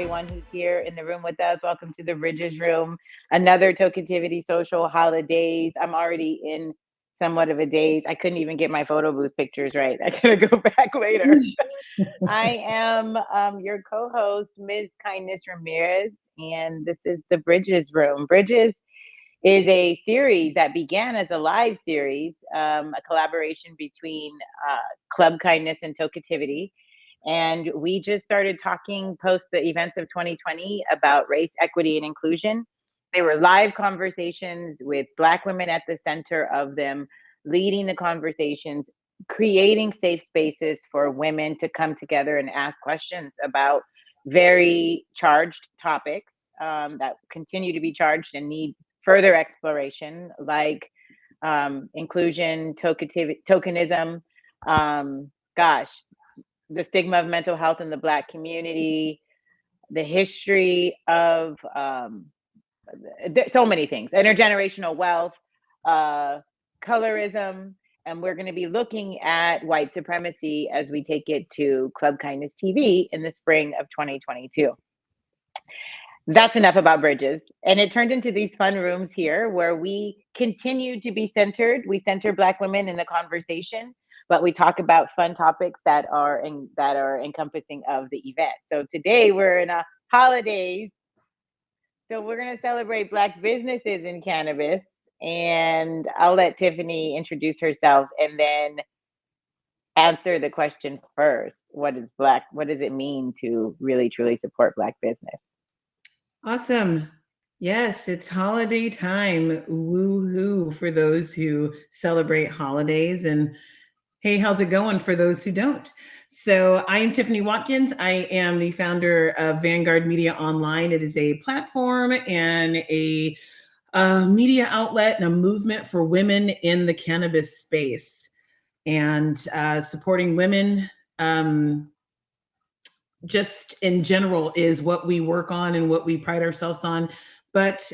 everyone who's here in the room with us. Welcome to the Bridges Room, another Tokeativity Social Holidaze. I'm already in somewhat of a daze. I couldn't even get my photo booth pictures right. I gotta go back later. I am your co-host, Ms. Kindness Ramirez, and this is the Bridges Room. Bridges is a series that began as a live series, a collaboration between Club Kindness and Tokeativity. And we just started talking post the events of 2020 about race, equity, and inclusion. They were live conversations with Black women at the center of them, leading the conversations, creating safe spaces for women to come together and ask questions about very charged topics that continue to be charged and need further exploration, like inclusion, tokenism, gosh, the stigma of mental health in the Black community, the history of so many things, intergenerational wealth, colorism, and we're going to be looking at white supremacy as we take it to Club Kindness TV in the spring of 2022. That's enough about Bridges. And it turned into these fun rooms here where we continue to be centered. We center Black women in the conversation, but we talk about fun topics that are encompassing of the event. So today we're in a holidays. So we're going to celebrate Black businesses in cannabis. And I'll let Tiffany introduce herself and then answer the question first. What does it mean to really, truly support Black business? Awesome. Yes, it's holiday time. Woohoo for those who celebrate holidays. And hey, how's it going for those who don't? So I'm Tiffany Watkins. I am the founder of Vanguard Media Online. It is a platform and a media outlet and a movement for women in the cannabis space and supporting women. Just in general is what we work on and what we pride ourselves on. But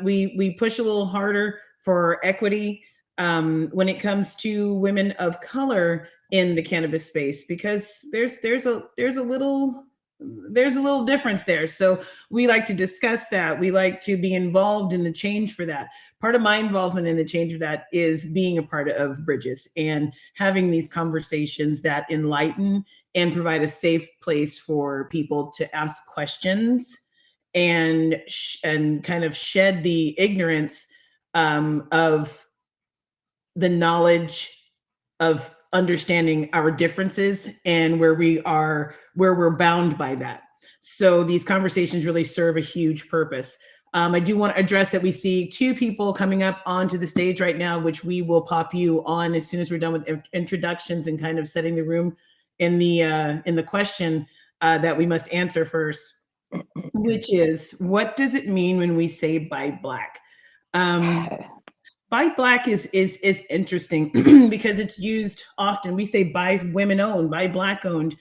we push a little harder for equity when it comes to women of color in the cannabis space, because there's a little difference there. So we like to discuss that. We like to be involved in the change for that. Part of my involvement in the change of that is being a part of Bridges and having these conversations that enlighten and provide a safe place for people to ask questions and kind of shed the ignorance of the knowledge of understanding our differences and where we're bound by that. So these conversations really serve a huge purpose. I do want to address that we see two people coming up onto the stage right now, which we will pop you on as soon as we're done with introductions and kind of setting the room in the question that we must answer first, which is, what does it mean when we say buy Black? Buy Black is interesting because it's used often. We say buy women owned, buy Black owned.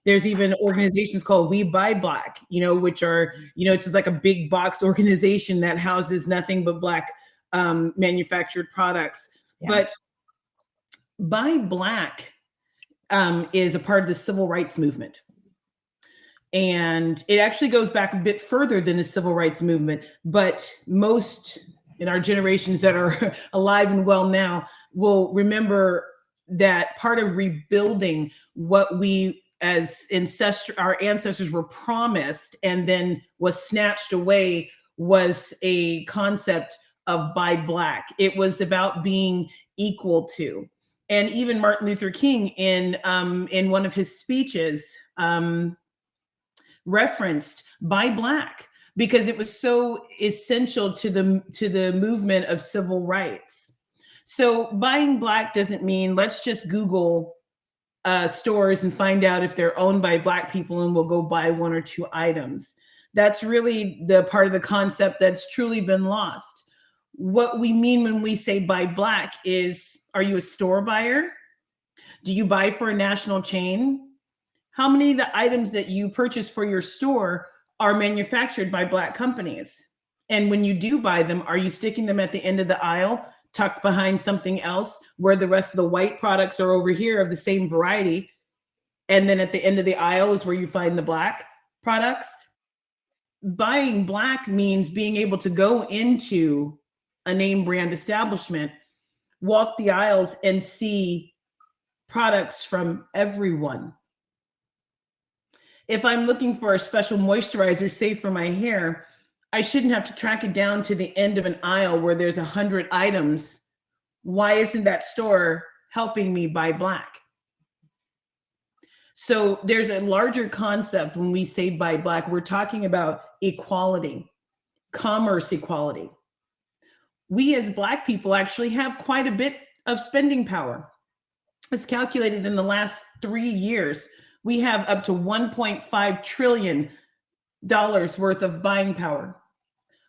There's even organizations called We Buy Black, which are, it's just like a big box organization that houses nothing but Black manufactured products. Yeah. But Buy Black is a part of the civil rights movement. And it actually goes back a bit further than the civil rights movement, but most in our generations that are alive and well now will remember that part of rebuilding what we as our ancestors were promised and then was snatched away was a concept of buy Black. It was about being equal to. And even Martin Luther King in one of his speeches referenced buy Black, because it was so essential to the movement of civil rights. So buying Black doesn't mean let's just Google stores and find out if they're owned by Black people and we'll go buy one or two items. That's really the part of the concept that's truly been lost. What we mean when we say buy Black is, are you a store buyer? Do you buy for a national chain? How many of the items that you purchase for your store are manufactured by Black companies? And when you do buy them, are you sticking them at the end of the aisle, tucked behind something else where the rest of the white products are over here of the same variety? And then at the end of the aisle is where you find the Black products. Buying Black means being able to go into a name brand establishment, walk the aisles, and see products from everyone. If I'm looking for a special moisturizer, say for my hair, I shouldn't have to track it down to the end of an aisle where there's 100 items. Why isn't that store helping me buy Black? So there's a larger concept when we say buy Black. We're talking about equality, commerce equality. We as Black people actually have quite a bit of spending power. It's calculated in the last 3 years, we have up to $1.5 trillion worth of buying power.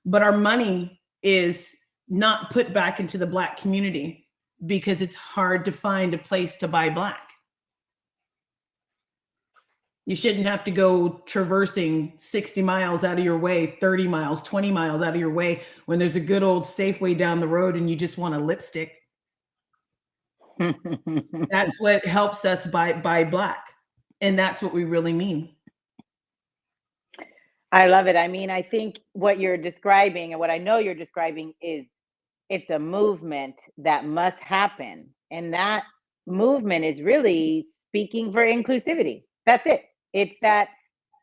But our money is not put back into the Black community because it's hard to find a place to buy Black. You shouldn't have to go traversing 60 miles out of your way, 30 miles, 20 miles out of your way when there's a good old Safeway down the road and you just want a lipstick. That's what helps us buy Black. And that's what we really mean. I love it. I mean, I think what you're describing and what I know you're describing is it's a movement that must happen. And that movement is really speaking for inclusivity. That's it. It's that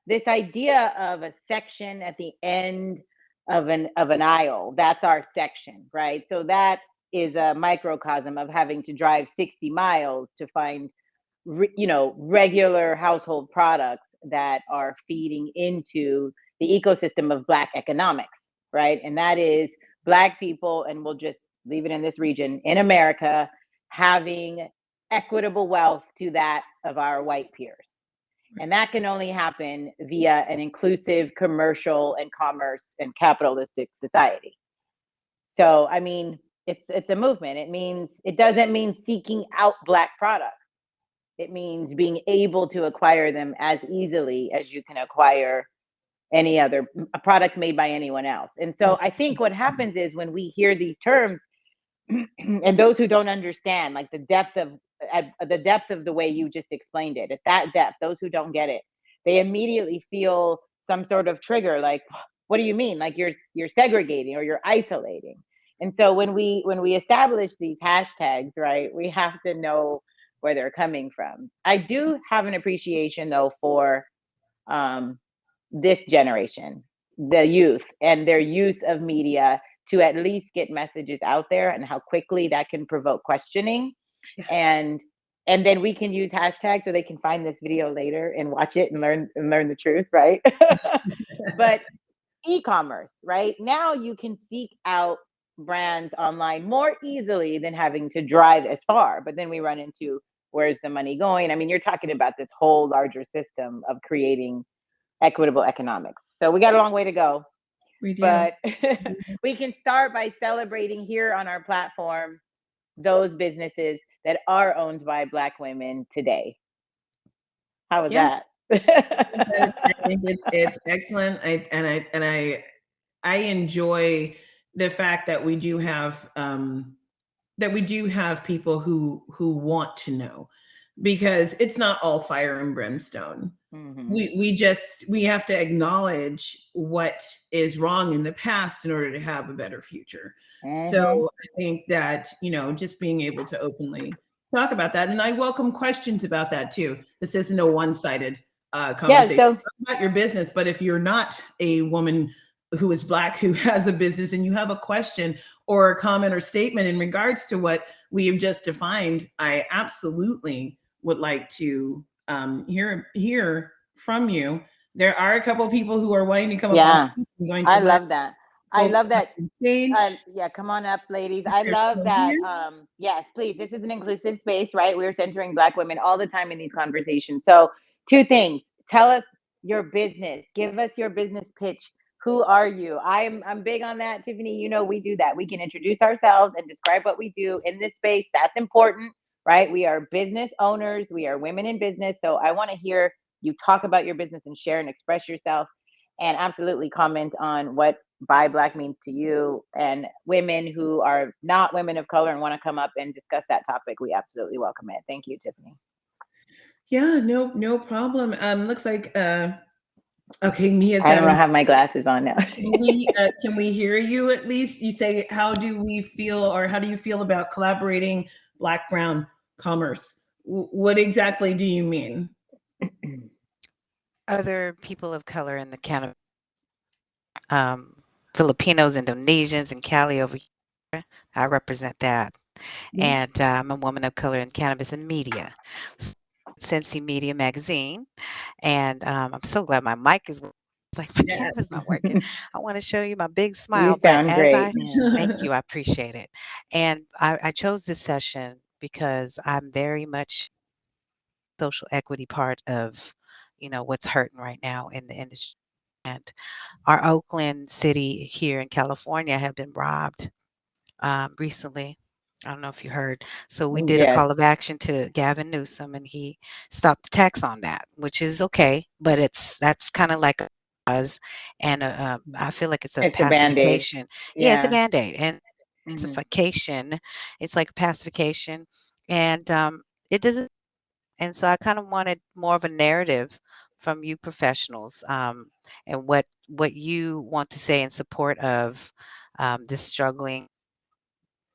this idea of a section at the end of an aisle. That's our section, right? So that is a microcosm of having to drive 60 miles to find regular household products that are feeding into the ecosystem of Black economics, right? And that is Black people, and we'll just leave it in this region, in America, having equitable wealth to that of our white peers. And that can only happen via an inclusive commercial and commerce and capitalistic society. So, I mean, it's a movement. It doesn't mean seeking out Black products. It means being able to acquire them as easily as you can acquire any other a product made by anyone else. And so I think what happens is when we hear these terms, and those who don't understand, like the depth of the way you just explained it, at that depth, those who don't get it, they immediately feel some sort of trigger, like, what do you mean? Like you're segregating or you're isolating. And so when we establish these hashtags, right, we have to know where they're coming from. I do have an appreciation though for this generation, the youth, and their use of media to at least get messages out there, and how quickly that can provoke questioning. And then we can use hashtags so they can find this video later and watch it and learn the truth, right? But e-commerce, right? Now you can seek out brands online more easily than having to drive as far. But then we run into, where's the money going? I mean, you're talking about this whole larger system of creating equitable economics. So we got a long way to go. We do. But we can start by celebrating here on our platform those businesses that are owned by Black women today. How was that? I think it's excellent. I enjoy the fact that we do have people who want to know, because it's not all fire and brimstone. Mm-hmm. We have to acknowledge what is wrong in the past in order to have a better future. Mm-hmm. So I think that, just being able to openly talk about that, and I welcome questions about that too. This isn't a one-sided conversation. Yeah, so about your business, but if you're not a woman who is Black, who has a business, and you have a question or a comment or statement in regards to what we have just defined, I absolutely would like to hear from you. There are a couple of people who are wanting to come up on stage. I'm going to love that. I love that. Yeah, come on up, ladies. I love that. Yes, please. This is an inclusive space, right? We're centering Black women all the time in these conversations. So 2 things. Tell us your business. Give us your business pitch. Who are you? I'm big on that, Tiffany. We do that. We can introduce ourselves and describe what we do in this space. That's important, right? We are business owners. We are women in business. So I want to hear you talk about your business and share and express yourself, and absolutely comment on what Buy Black means to you. And women who are not women of color and want to come up and discuss that topic, we absolutely welcome it. Thank you, Tiffany. Yeah, no problem. Looks like Okay, Mia's I don't having. have my glasses on now. Can we hear you at least? You say, how do we feel, or how do you feel about collaborating Black Brown commerce? What exactly do you mean? Other people of color in the cannabis, um, Filipinos, Indonesians, and Cali over here. I represent that. Yeah. And I'm a woman of color in cannabis and media. Cincy Media Magazine. And I'm so glad my mic is working. It's like my Yes. camera's not working. I want to show you my big You smile. But sound as great. I Yeah. thank you, I appreciate it. And I chose this session because I'm very much social equity part of, what's hurting right now in the industry. And our Oakland City here in California have been robbed recently. I don't know if you heard. So we did a Yes. call of action to Gavin Newsom, and he stopped the tax on that, which is okay. But that's kind of like a cause, and I feel like it's a It's a band-aid. pacification. Yeah, it's a Yeah. band-aid, and Hmm. pacification. It's like a pacification, and it doesn't. And so I kind of wanted more of a narrative from you professionals, and what you want to say in support of this struggling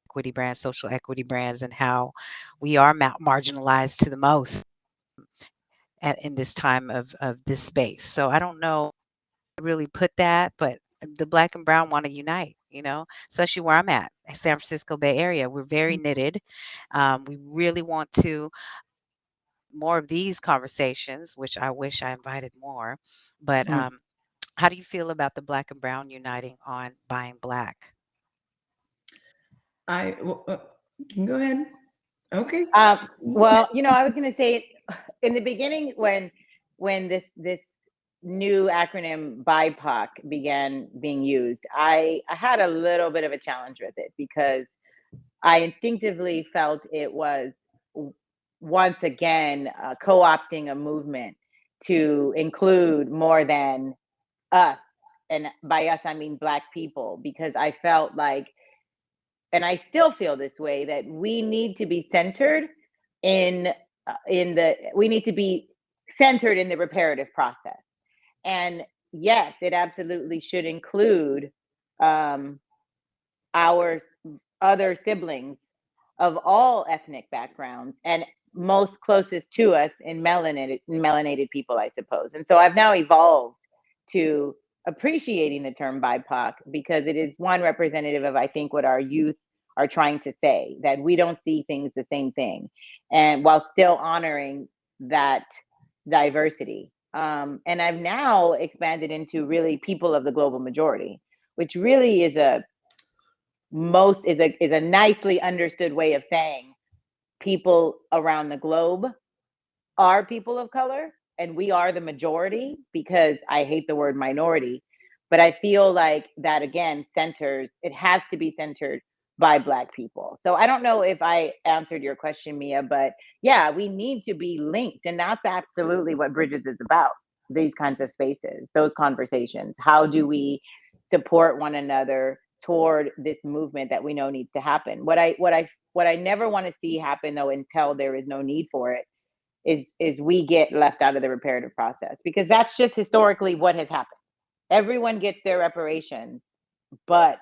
equity brands, social equity brands, and how we are marginalized to the most in this time of this space. So I don't know really put that, but the black and brown want to unite, especially where I'm at, San Francisco Bay Area. We're very knitted. We really want to more of these conversations, which I wish I invited more. But how do you feel about the black and brown uniting on buying black? I can go ahead. Okay. Well, I was going to say in the beginning when this new acronym BIPOC began being used, I had a little bit of a challenge with it because I instinctively felt it was once again co-opting a movement to include more than us, and by us I mean Black people, because I felt like, and I still feel this way, that we need to be centered in we need to be centered in the reparative process. And yes, it absolutely should include um, our other siblings of all ethnic backgrounds and most closest to us in melanated people, I suppose. And so I've now evolved to appreciating the term BIPOC because it is one representative of, I think, what our youth are trying to say, that we don't see things the same thing, and while still honoring that diversity. And I've now expanded into really people of the global majority, which really is a nicely understood way of saying people around the globe are people of color and we are the majority, because I hate the word minority, but I feel like that again it has to be centered by Black people. So I don't know if I answered your question, Mia, but yeah, we need to be linked. And that's absolutely what Bridges is about, these kinds of spaces, those conversations. How do we support one another toward this movement that we know needs to happen? What I never want to see happen, though, until there is no need for it, is we get left out of the reparative process, because that's just historically what has happened. Everyone gets their reparations, but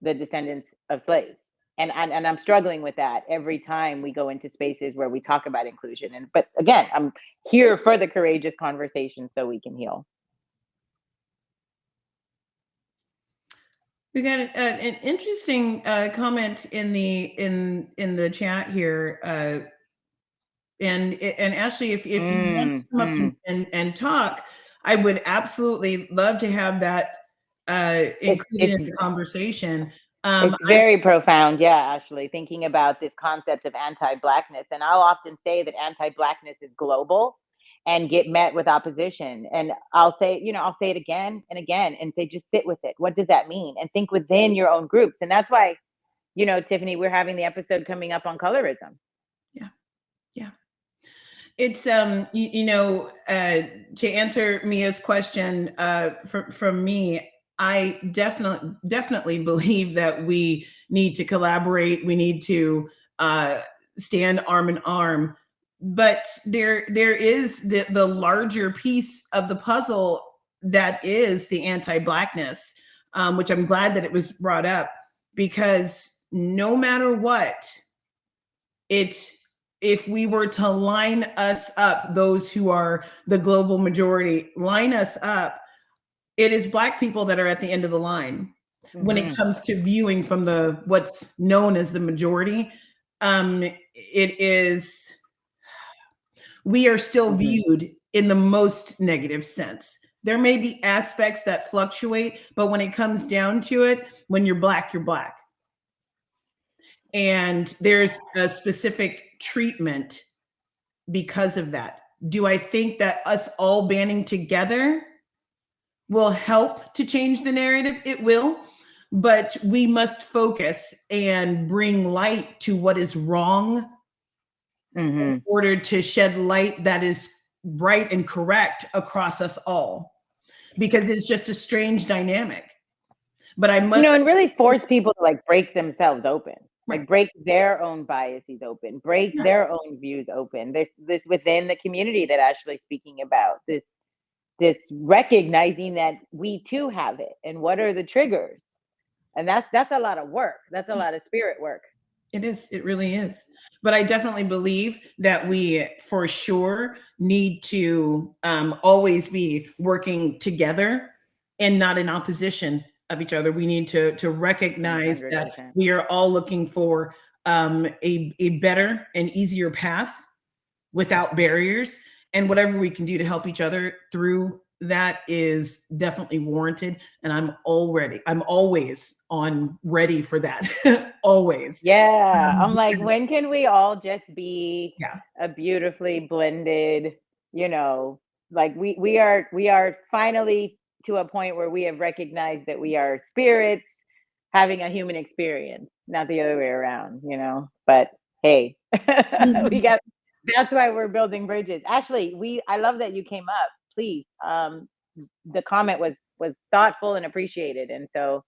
the descendants of slaves. And I'm struggling with that every time we go into spaces where we talk about inclusion. And but again, I'm here for the courageous conversation so we can heal. We got an interesting comment in the chat here, and Ashley, if you want to come up and talk, I would absolutely love to have that included in It's the conversation. It's very profound. Yeah, Ashley, thinking about this concept of anti-Blackness. And I'll often say that anti-Blackness is global and get met with opposition. And I'll say it again and again and say, just sit with it. What does that mean? And think within your own groups. And that's why, Tiffany, we're having the episode coming up on colorism. Yeah. Yeah. It's to answer Mia's question, from me, I definitely believe that we need to collaborate. We need to stand arm in arm but there is the larger piece of the puzzle that is the anti-blackness, which I'm glad that it was brought up, because no matter what, it if we were to line us up, those who are the global majority, line us up, it is Black people that are at the end of the line when it comes to viewing from the what's known as the majority. It is, we are still viewed in the most negative sense. There may be aspects that fluctuate, but when it comes down to it, when you're Black, you're Black. And there's a specific treatment because of that. Do I think that us all banding together will help to change the narrative? It will, but we must focus and bring light to what is wrong in order to shed light that is right and correct across us all, because it's just a strange dynamic. But I must, and really force people to like break themselves open, right, like break their own biases open, break their own views open. This within the community that Ashley's speaking about, this recognizing that we too have it, and what are the triggers, and that's a lot of work. That's a lot of spirit work. it is. It really is. But I definitely believe that we, for sure, need to always be working together and not in opposition of each other. We need to recognize that 100%. we are all looking for a better and easier path without barriers, and whatever we can do to help each other through that is definitely warranted. And I'm always on ready for that. Always. Yeah, I'm like, when can we all just be Yeah. a beautifully blended, like we are finally to a point where we have recognized that we are spirits having a human experience, not the other way around. But hey, we got that's why we're building bridges. Ashley, I love that you came up. Please, the comment was thoughtful and appreciated, and so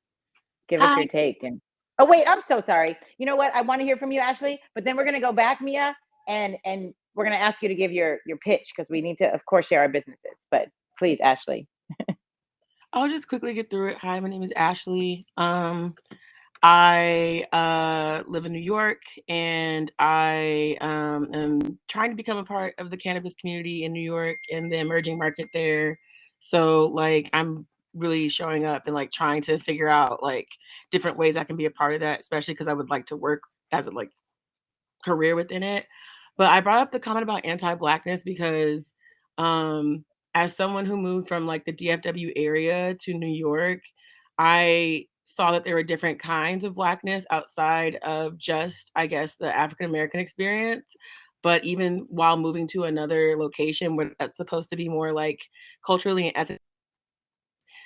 give us Hi. your take. And oh wait, I'm so sorry. You know what? I want to hear from you, Ashley, but then we're gonna go back, Mia, and we're gonna ask you to give your pitch, because we need to, of course, share our businesses. But please, Ashley. I'll just quickly get through it. Hi, my name is Ashley. I live in New York, and I am trying to become a part of the cannabis community in New York and the emerging market there. So like I'm really showing up and like trying to figure out like different ways I can be a part of that, especially because I would like to work as a like career within it. But I brought up the comment about anti-blackness because as someone who moved from like the DFW area to New York, I saw that there were different kinds of blackness outside of just, I guess, the African American experience. But even while moving to another location where that's supposed to be more like culturally and ethically,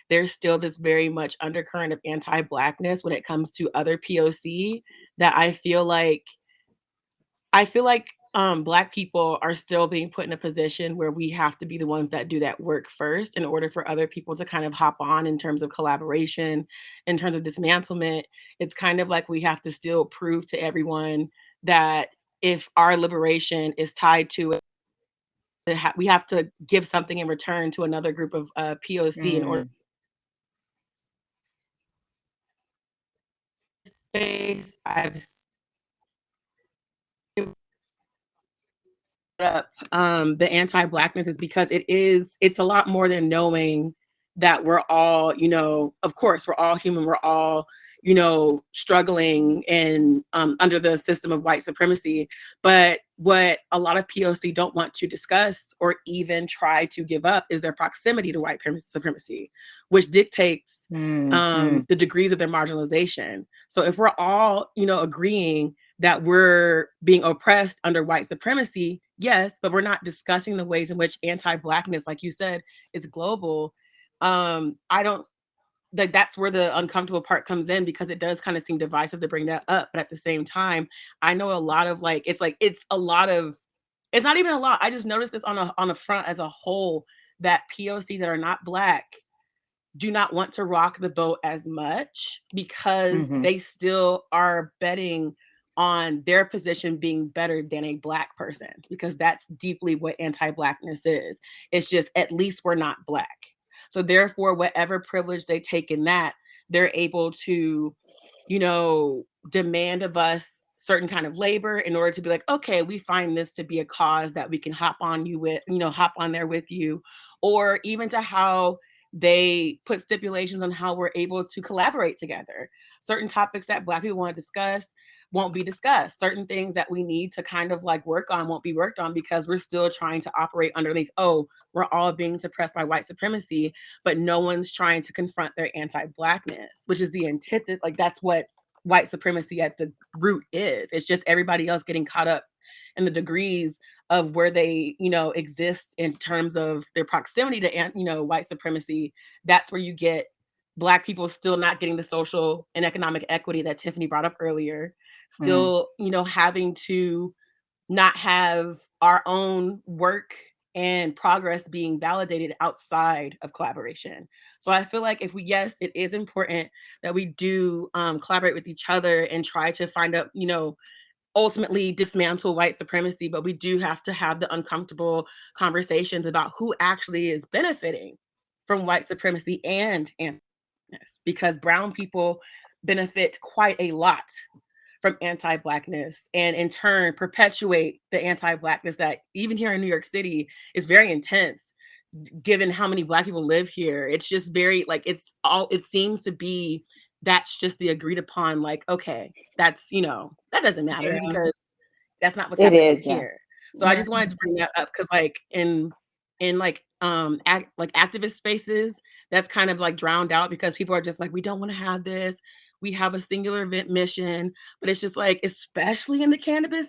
there's still this very much undercurrent of anti-blackness when it comes to other POC that I feel like Black people are still being put in a position where we have to be the ones that do that work first in order for other people to kind of hop on in terms of collaboration, in terms of dismantlement. It's kind of like we have to still prove to everyone that if our liberation is tied to it, we have to give something in return to another group of POC in order Mm, to space. I've up the anti-blackness is because it's a lot more than knowing that we're all, of course we're all human, we're all, struggling and under the system of white supremacy. But what a lot of POC don't want to discuss or even try to give up is their proximity to white supremacy, which dictates the degrees of their marginalization. So if we're all, agreeing that we're being oppressed under white supremacy, yes, but we're not discussing the ways in which anti-blackness, like you said, is global. I don't like that's where the uncomfortable part comes in, because it does kind of seem divisive to bring that up. But at the same time, I know a lot of it's a lot of, it's not even a lot. I just noticed this on a front as a whole, that POC that are not Black do not want to rock the boat as much because mhm. they still are betting on their position being better than a Black person, because that's deeply what anti-Blackness is. It's just, at least we're not Black. So therefore, whatever privilege they take in that, they're able to, you know, demand of us certain kind of labor in order to be like, okay, we find this to be a cause that we can hop on you with, you know, hop on there with you, or even to how they put stipulations on how we're able to collaborate together. Certain topics that Black people want to discuss won't be discussed. Certain things that we need to kind of like work on won't be worked on because we're still trying to operate underneath, oh, we're all being suppressed by white supremacy, but no one's trying to confront their anti-Blackness, which is the antithesis. Like, that's what white supremacy at the root is. It's just everybody else getting caught up in the degrees of where they, you know, exist in terms of their proximity to, you know, white supremacy. That's where you get Black people still not getting the social and economic equity that Tiffany brought up earlier, still, you know, having to not have our own work and progress being validated outside of collaboration. So I feel like if we, yes, it is important that we do collaborate with each other and try to find out, you know, ultimately dismantle white supremacy, but we do have to have the uncomfortable conversations about who actually is benefiting from white supremacy and anti-Blackness, because brown people benefit quite a lot from anti-Blackness, and in turn perpetuate the anti-Blackness that even here in New York City is very intense, given how many Black people live here. It's just very like, it's all, it seems to be, that's just the agreed upon, like, okay, that's, you know, that doesn't matter because that's not what's It happening is, over here. So I just wanted to bring that up because like in like like activist spaces, that's kind of like drowned out because people are just like, we don't want to have this. We have a singular event mission, but it's just like, especially in the cannabis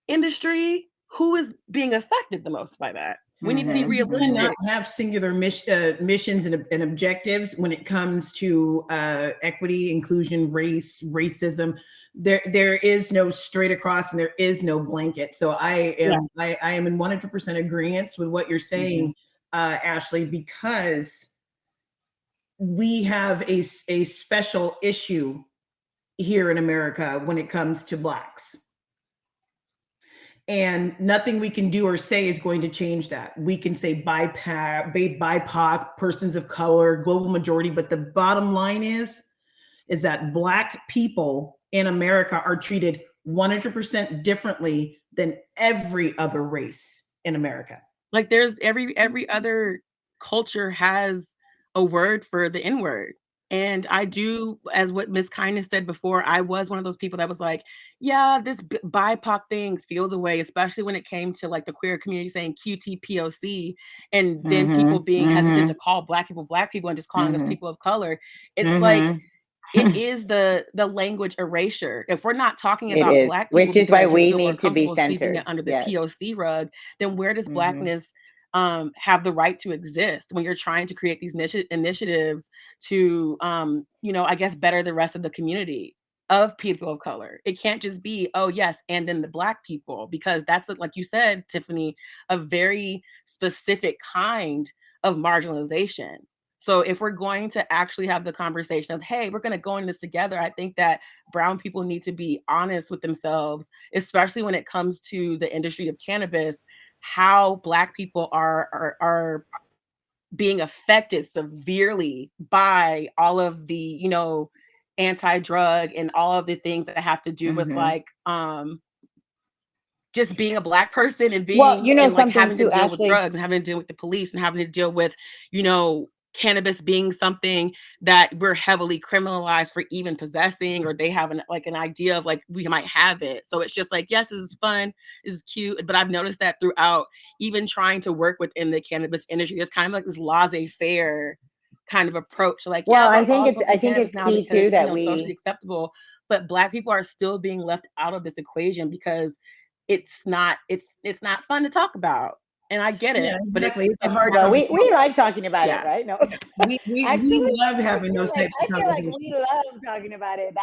industry, who is being affected the most by that? We need to be You realistic. cannot have singular missions and objectives when it comes to equity, inclusion, race, racism. There is no straight across, and there is no blanket. So I am in 100% agreement with what you're saying, Ashley, because we have a special issue here in America when it comes to Blacks. And nothing we can do or say is going to change that. We can say BIPOC, persons of color, global majority, but the bottom line is that Black people in America are treated 100% differently than every other race in America. Like there's every other culture has a word for the N-word. And I do, as what Miss Kindness said before, I was one of those people that was like, yeah, this BIPOC thing feels away, especially when it came to like the queer community saying QTPOC, and then people being hesitant to call Black people and just calling us people of color. It's like, it is the language erasure. If we're not talking about Black people, which is why we need to be sweeping it centered under the POC rug, then where does Blackness have the right to exist when you're trying to create these initiatives to, you know, I guess better the rest of the community of people of color? It can't just be, oh yes, and then the Black people, because that's, like you said, Tiffany, a very specific kind of marginalization. So if we're going to actually have the conversation of, hey, we're going to go in this together, I think that brown people need to be honest with themselves, especially when it comes to the industry of cannabis, how Black people are being affected severely by all of the, you know, anti-drug and all of the things that have to do with like just being a Black person and being, well, you know, and like something having to too, deal Ashley, with drugs and having to deal with the police and having to deal with, you know, cannabis being something that we're heavily criminalized for even possessing, or they have an idea of like we might have it. So it's just like, yes, this is fun, this is cute, but I've noticed that throughout even trying to work within the cannabis industry, it's kind of like this laissez-faire kind of approach. Like, well, yeah, I think it's now key because too it's, that you know, socially acceptable, but Black people are still being left out of this equation because it's not fun to talk about. And I get it. Yeah, exactly. But it's a hard well, conversation. we like talking about it, right? No, We actually, love having those types of I feel like conversations. we love talking about it.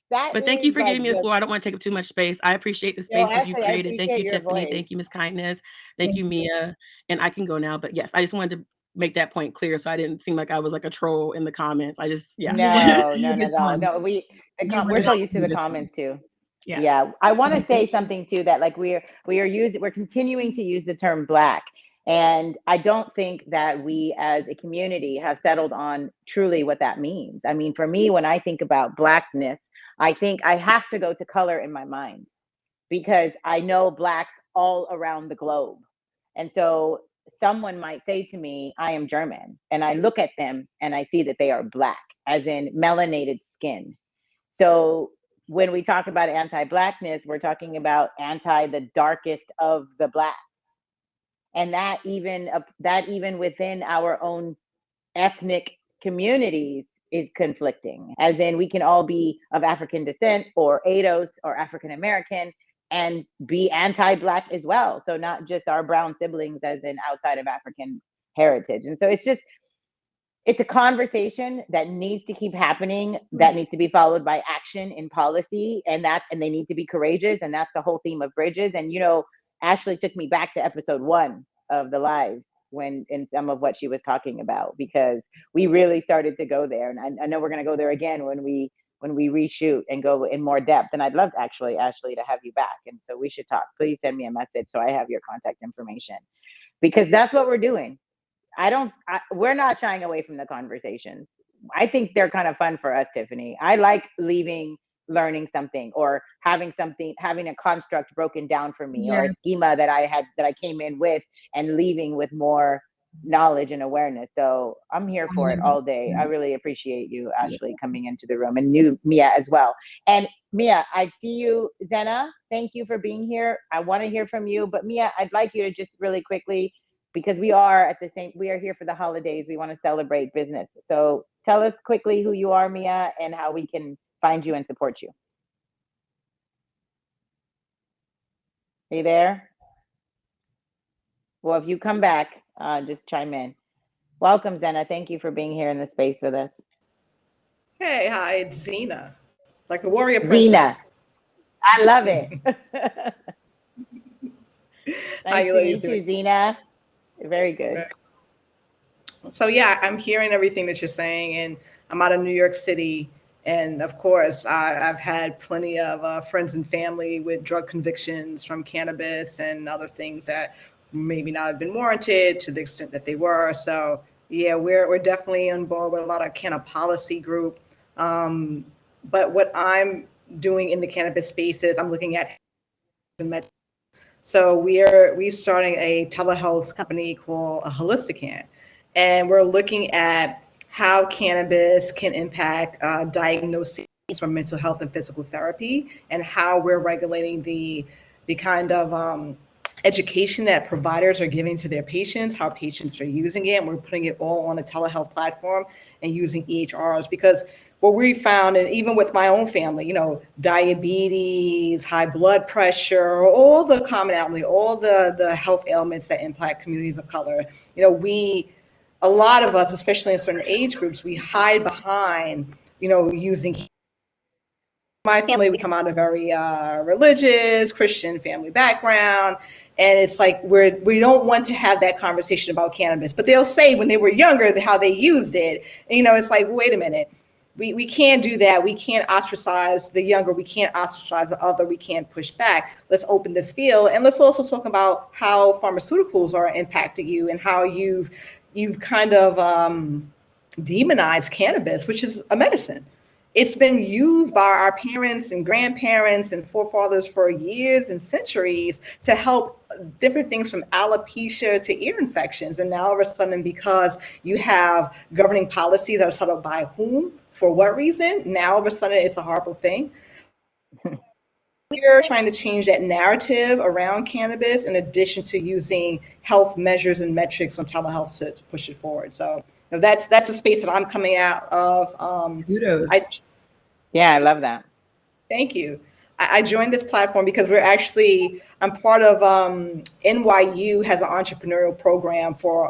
That But thank you for giving me the floor. I don't want to take up too much space. I appreciate the space that you've Ashley, I created. Thank appreciate you, your Tiffany. voice. Thank you, Miss Kindness. Thank you, Mia. And I can go now. But yes, I just wanted to make that point clear so I didn't seem like I was like a troll in the comments. I just, No, You just no. won. We're so used to the comments too. Yeah. I want to say something too, that like we're continuing to use the term Black. And I don't think that we as a community have settled on truly what that means. I mean, for me, when I think about Blackness, I think I have to go to color in my mind, because I know Blacks all around the globe. And so someone might say to me, I am German. And I look at them and I see that they are Black, as in melanated skin. So when we talk about anti-Blackness, we're talking about anti the darkest of the Black. And that even within our own ethnic communities is conflicting, as in we can all be of African descent or ADOS or African American and be anti-Black as well. So not just our brown siblings, as in outside of African heritage. And so it's a conversation that needs to keep happening, that needs to be followed by action in policy, and they need to be courageous. And that's the whole theme of Bridges. And Ashley took me back to episode 1 of the lives, when in some of what she was talking about, because we really started to go there. And I know we're going to go there again when we reshoot and go in more depth. And I'd love actually, Ashley, to have you back. And so we should talk. Please send me a message so I have your contact information, because that's what we're doing. We're not shying away from the conversations. I think they're kind of fun for us, Tiffany. I like learning something, or having a construct broken down for me, or a schema that I came in with, and leaving with more knowledge and awareness. So I'm here for it all day. I really appreciate you, Ashley, coming into the room, and new Mia as well. And Mia, I see you. Zena, thank you for being here. I want to hear from you, but Mia, I'd like you to just really quickly, because we are here for the holidays. We want to celebrate business. So tell us quickly who you are, Mia, and how we can find you and support you. Are you there? Well, if you come back, just chime in. Welcome, Zena. Thank you for being here in the space with us. Hey, hi, it's Zena, like the warrior princess. Zena. I love it. Nice to meet you, Zena. Very good. So yeah, I'm hearing everything that you're saying, and I'm out of New York City. And of course, I've had plenty of friends and family with drug convictions from cannabis and other things that maybe not have been warranted to the extent that they were. So yeah, we're definitely on board with a lot of cannabis policy group. But what I'm doing in the cannabis space is I'm looking at so we're starting a telehealth company called Holidaze, and we're looking at how cannabis can impact diagnoses for mental health and physical therapy, and how we're regulating the kind of education that providers are giving to their patients, how patients are using it. And we're putting it all on a telehealth platform and using EHRs, because what we found, and even with my own family, diabetes, high blood pressure, all the commonality, all the health ailments that impact communities of color, a lot of us, especially in certain age groups, we hide behind, using. My family, we come out of a very religious Christian family background. And it's like we don't want to have that conversation about cannabis, but they'll say when they were younger how they used it. And, it's like, wait a minute. We can't do that. We can't ostracize the younger. We can't ostracize the other. We can't push back. Let's open this field. And let's also talk about how pharmaceuticals are impacting you, and how you've kind of demonized cannabis, which is a medicine. It's been used by our parents and grandparents and forefathers for years and centuries to help different things, from alopecia to ear infections. And now all of a sudden, because you have governing policies that are set up by whom, for what reason, now all of a sudden it's a horrible thing. We're trying to change that narrative around cannabis, in addition to using health measures and metrics on telehealth to push it forward. So that's the space that I'm coming out of. Kudos. I love that. Thank you. I joined this platform because I'm part of NYU has an entrepreneurial program for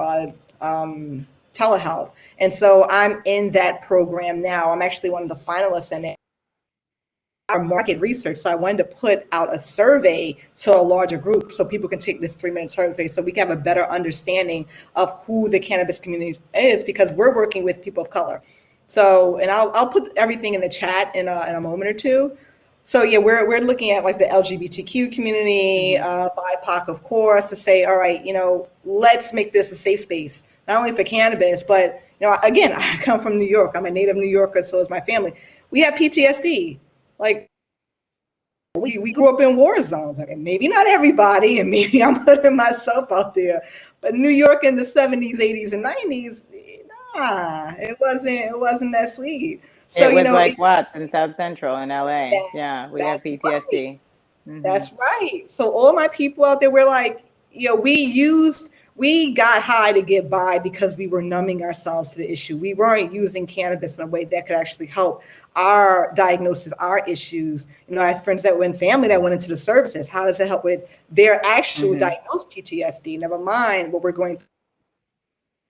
telehealth. And so I'm in that program now. I'm actually one of the finalists in it. Our market research. So I wanted to put out a survey to a larger group so people can take this 3-minute survey, so we can have a better understanding of who the cannabis community is, because we're working with people of color. So, and I'll put everything in the chat in a moment or two. So yeah, we're looking at like the LGBTQ community, BIPOC, of course, to say, all right, let's make this a safe space, not only for cannabis, but again, I come from New York. I'm a native New Yorker, so is my family. We have PTSD. Like we grew up in war zones. Like, maybe not everybody, and maybe I'm putting myself out there, but New York in the 70s, 80s, and 90s, nah, it wasn't that sweet. So It was like Watts in South Central in LA. that, Yeah, we have that's PTSD. right. That's right. So all my people out there, we're like, we got high to get by because we were numbing ourselves to the issue. We weren't using cannabis in a way that could actually help our diagnosis, our issues. I have friends that were in family that went into the services. How does it help with their actual diagnosed PTSD? Never mind what we're going through.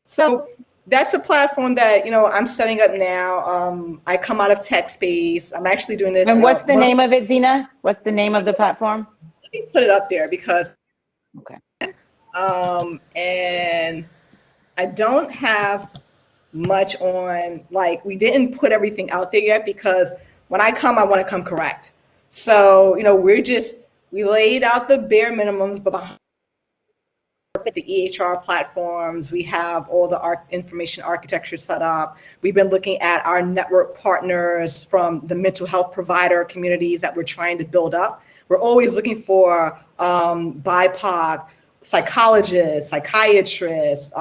So that's a platform that I'm setting up now. I come out of tech space. I'm actually doing this. And what's the name of it, Zena? What's the name of the platform? Let me put it up there because okay. And I don't have much on, like, we didn't put everything out there yet because when I want to come correct. So we laid out the bare minimums, but behind the EHR platforms, we have all the information architecture set up. We've been looking at our network partners from the mental health provider communities that we're trying to build up. We're always looking for BIPOC psychologists, psychiatrists,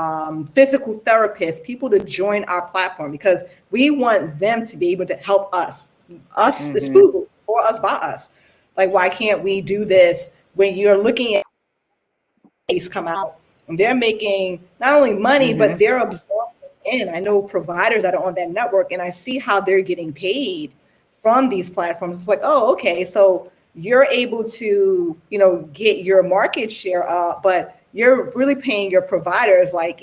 physical therapists, people to join our platform because we want them to be able to help us. Us is Google, or us by us. Like, why can't we do this when you're looking at come out and they're making not only money, but they're absorbing in. I know providers that are on that network and I see how they're getting paid from these platforms. It's like, oh, okay, so you're able to, get your market share up, but you're really paying your providers like,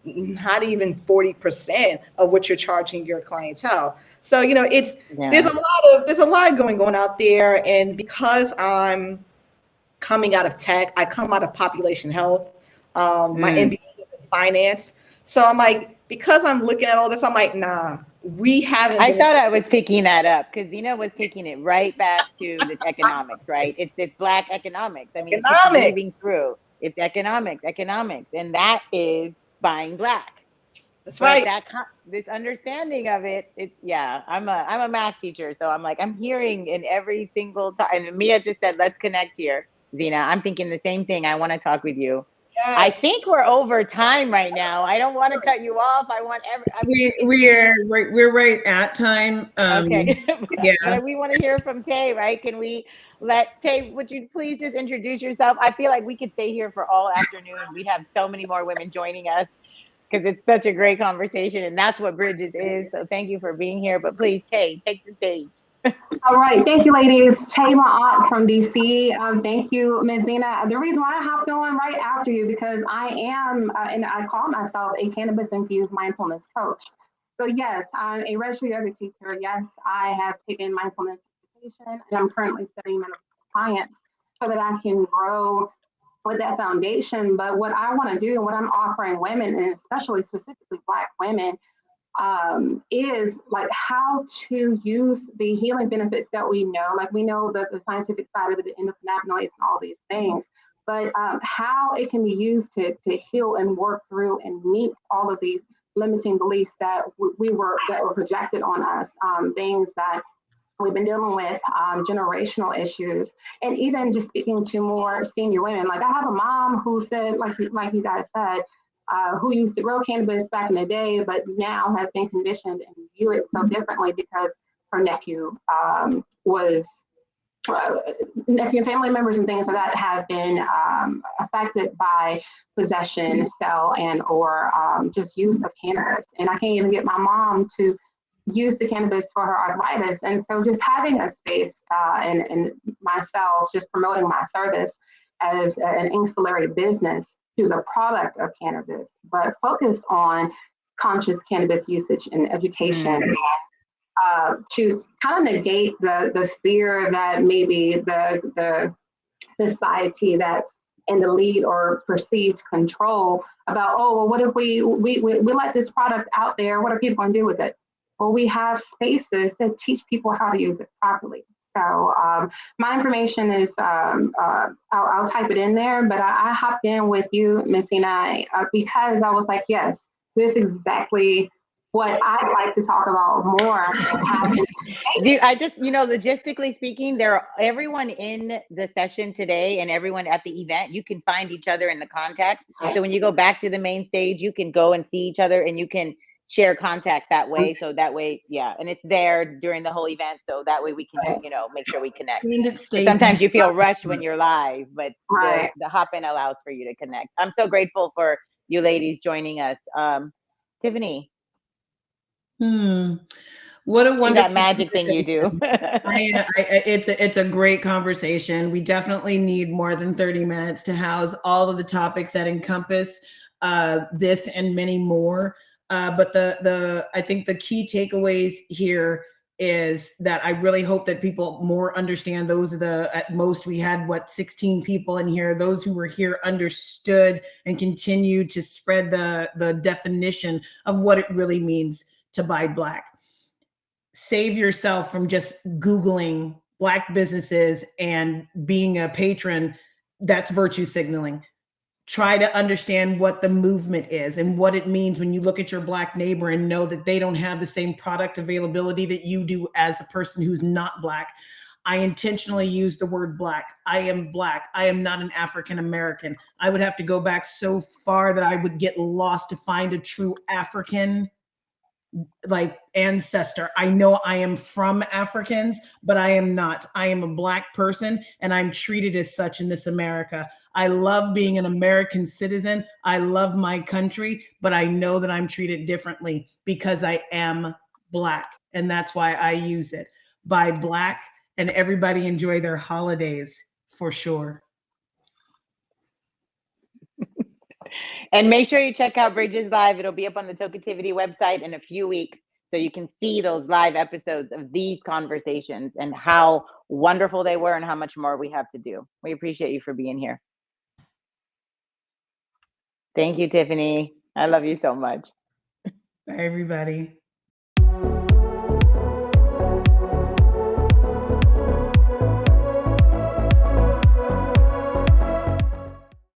not even 40% of what you're charging your clientele. So, there's a lot going on out there. And because I'm coming out of tech, I come out of population health, my MBA is in finance. So I'm like, because I'm looking at all this, I'm like, nah, we haven't. I thought I was picking that up because Zena was taking it right back to the economics, right? It's Black economics. I mean, it keeps weaving through. It's economics, and that is buying Black. That's right. This understanding of it, I'm a math teacher, so I'm like, I'm hearing in every single time. And Mia just said, let's connect here. Zena, I'm thinking the same thing. I want to talk with you. Yes. I think we're over time right now. I don't want to cut you off. We're right at time. Okay. But we want to hear from Tay, right? Can we let Tay, would you please just introduce yourself? I feel like we could stay here for all afternoon. We'd have so many more women joining us because it's such a great conversation, and that's what Bridges is. So thank you for being here. But please, Tay, take the stage. All right, thank you, ladies. Tay Ma'at from DC. Thank you, Ms. Zena. The reason why I hopped on right after you because I am, and I call myself a cannabis-infused mindfulness coach. So yes, I'm a registered yoga teacher. Yes, I have taken mindfulness education, and I'm currently studying medical science so that I can grow with that foundation. But what I want to do, and what I'm offering women, and especially specifically Black women, is like how to use the healing benefits that we know. Like we know that the scientific side of it, the endocannabinoids and all these things, but how it can be used to heal and work through and meet all of these limiting beliefs that were projected on us, things that we've been dealing with, generational issues, and even just speaking to more senior women. Like I have a mom who said, like you guys said, who used to grow cannabis back in the day, but now has been conditioned and view it so differently because her nephew nephew and family members and things like that have been affected by possession, sell, and or just use of cannabis. And I can't even get my mom to use the cannabis for her arthritis. And so just having a space and myself just promoting my service as an ancillary business to the product of cannabis, but focused on conscious cannabis usage and education to kind of negate the fear that maybe the society that's in the lead or perceived control about, oh, well, what if we let this product out there? What are people going to do with it? Well, we have spaces that teach people how to use it properly. So my information is, I'll type it in there, but I hopped in with you, Messina, because I was like, yes, this is exactly what I'd like to talk about more. I just, logistically speaking, everyone in the session today and everyone at the event, you can find each other in the contacts. So when you go back to the main stage, you can go and see each other and you can share contact that way. So that way, yeah. And it's there during the whole event. So that way we can, make sure we connect. Sometimes you feel rushed when you're live, but the hop in allows for you to connect. I'm so grateful for you ladies joining us. Tiffany. What a wonderful that magic thing you do. It's a great conversation. We definitely need more than 30 minutes to house all of the topics that encompass this and many more. But I think the key takeaways here is that I really hope that people more understand. Those are at most we had 16 people in here. Those who were here understood and continue to spread the definition of what it really means to buy Black. Save yourself from just Googling Black businesses and being a patron. That's virtue signaling. Try to understand what the movement is and what it means when you look at your Black neighbor and know that they don't have the same product availability that you do as a person who's not Black. I intentionally use the word Black. I am Black. I am not an African American. I would have to go back so far that I would get lost to find a true African ancestor. I know I am from Africans, but I am not. I am a Black person and I'm treated as such in this America. I love being an American citizen. I love my country, but I know that I'm treated differently because I am Black. And that's why I use it. Buy Black, and everybody enjoy their holidays for sure. And make sure you check out Bridges Live. It'll be up on the Tokeativity website in a few weeks, so you can see those live episodes of these conversations and how wonderful they were and how much more we have to do. We appreciate you for being here. Thank you, Tiffany. I love you so much. Bye, everybody.